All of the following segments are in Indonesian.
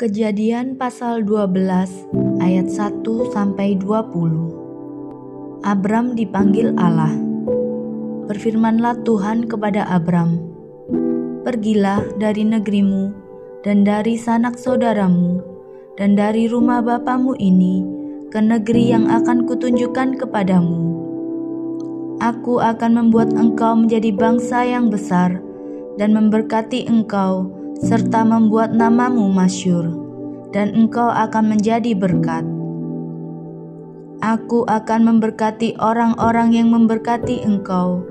Kejadian pasal 12 ayat 1-20. Abram dipanggil Allah. Berfirmanlah Tuhan kepada Abram, "Pergilah dari negerimu dan dari sanak saudaramu dan dari rumah bapamu ini ke negeri yang akan kutunjukkan kepadamu. Aku akan membuat engkau menjadi bangsa yang besar dan memberkati engkau serta membuat namamu masyhur, dan engkau akan menjadi berkat. Aku akan memberkati orang-orang yang memberkati engkau,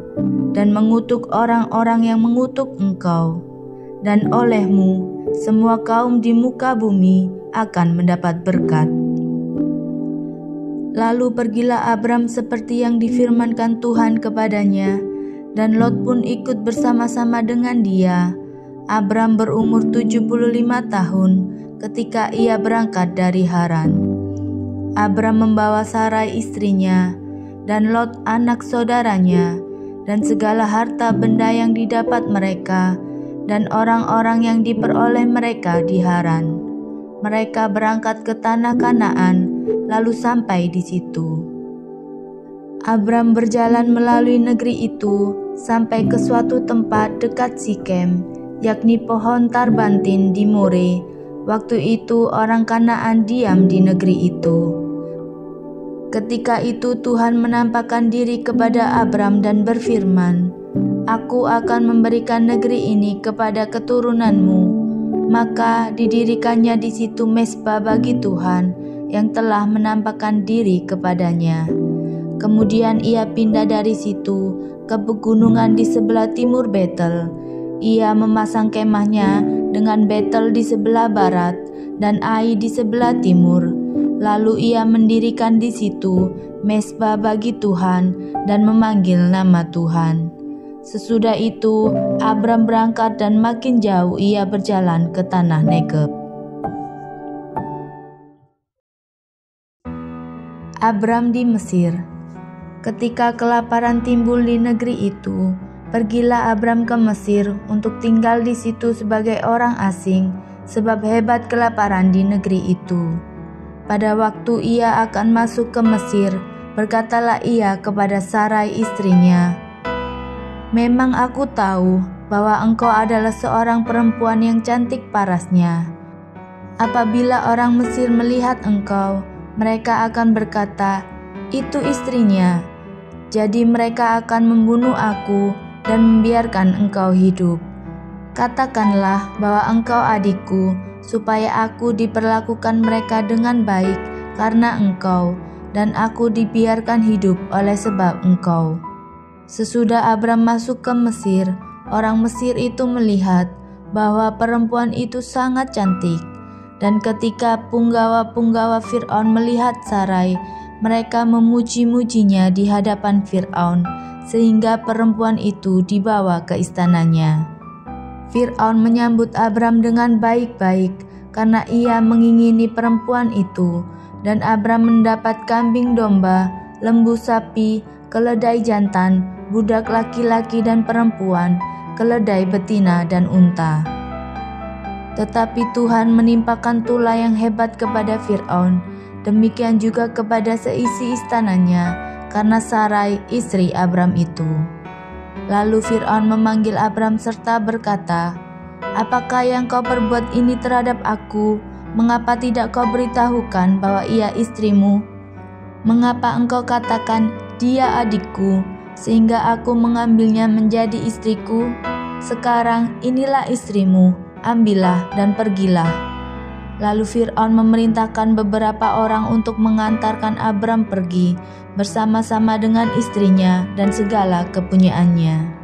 dan mengutuk orang-orang yang mengutuk engkau, dan olehmu semua kaum di muka bumi akan mendapat berkat." Lalu pergilah Abram seperti yang difirmankan Tuhan kepadanya, dan Lot pun ikut bersama-sama dengan dia. Abram berumur 75 tahun ketika ia berangkat dari Haran. Abram membawa Sarai istrinya, dan Lot anak saudaranya, dan segala harta benda yang didapat mereka, dan orang-orang yang diperoleh mereka di Haran. Mereka berangkat ke tanah Kanaan, lalu sampai di situ. Abram berjalan melalui negeri itu sampai ke suatu tempat dekat Sikem, yakni pohon tarbantin di More. Waktu itu orang Kanaan diam di negeri itu. Ketika itu Tuhan menampakkan diri kepada Abram dan berfirman, "Aku akan memberikan negeri ini kepada keturunanmu." Maka didirikannya di situ mezbah bagi Tuhan yang telah menampakkan diri kepadanya. Kemudian ia pindah dari situ ke pegunungan di sebelah timur Betel. Ia memasang kemahnya dengan Betel di sebelah barat dan Ai di sebelah timur. Lalu ia mendirikan di situ mezbah bagi Tuhan dan memanggil nama Tuhan. Sesudah itu Abram berangkat dan makin jauh ia berjalan ke tanah Negeb. Abram di Mesir. Ketika kelaparan timbul di negeri itu, pergilah Abram ke Mesir untuk tinggal di situ sebagai orang asing, sebab hebat kelaparan di negeri itu. Pada waktu ia akan masuk ke Mesir, berkatalah ia kepada Sarai istrinya, "Memang aku tahu bahwa engkau adalah seorang perempuan yang cantik parasnya. Apabila orang Mesir melihat engkau, mereka akan berkata, 'Itu istrinya.' Jadi mereka akan membunuh aku dan membiarkan engkau hidup. Katakanlah bahwa engkau adikku, supaya aku diperlakukan mereka dengan baik karena engkau, dan aku dibiarkan hidup oleh sebab engkau." Sesudah Abram masuk ke Mesir, orang Mesir itu melihat bahwa perempuan itu sangat cantik, dan ketika punggawa-punggawa Fir'aun melihat Sarai, mereka memuji-mujinya di hadapan Fir'aun, sehingga perempuan itu dibawa ke istananya. Fir'aun menyambut Abram dengan baik-baik karena ia mengingini perempuan itu, dan Abram mendapat kambing domba, lembu sapi, keledai jantan, budak laki-laki dan perempuan, keledai betina dan unta. Tetapi Tuhan menimpakan tulah yang hebat kepada Fir'aun, demikian juga kepada seisi istananya, karena Sarai istri Abram itu. Lalu Fir'aun memanggil Abram serta berkata, "Apakah yang kau perbuat ini terhadap aku? Mengapa tidak kau beritahukan bahwa ia istrimu? Mengapa engkau katakan, 'Dia adikku,' sehingga aku mengambilnya menjadi istriku? Sekarang inilah istrimu, ambillah dan pergilah." Lalu Fir'aun memerintahkan beberapa orang untuk mengantarkan Abram pergi bersama-sama dengan istrinya dan segala kepunyaannya.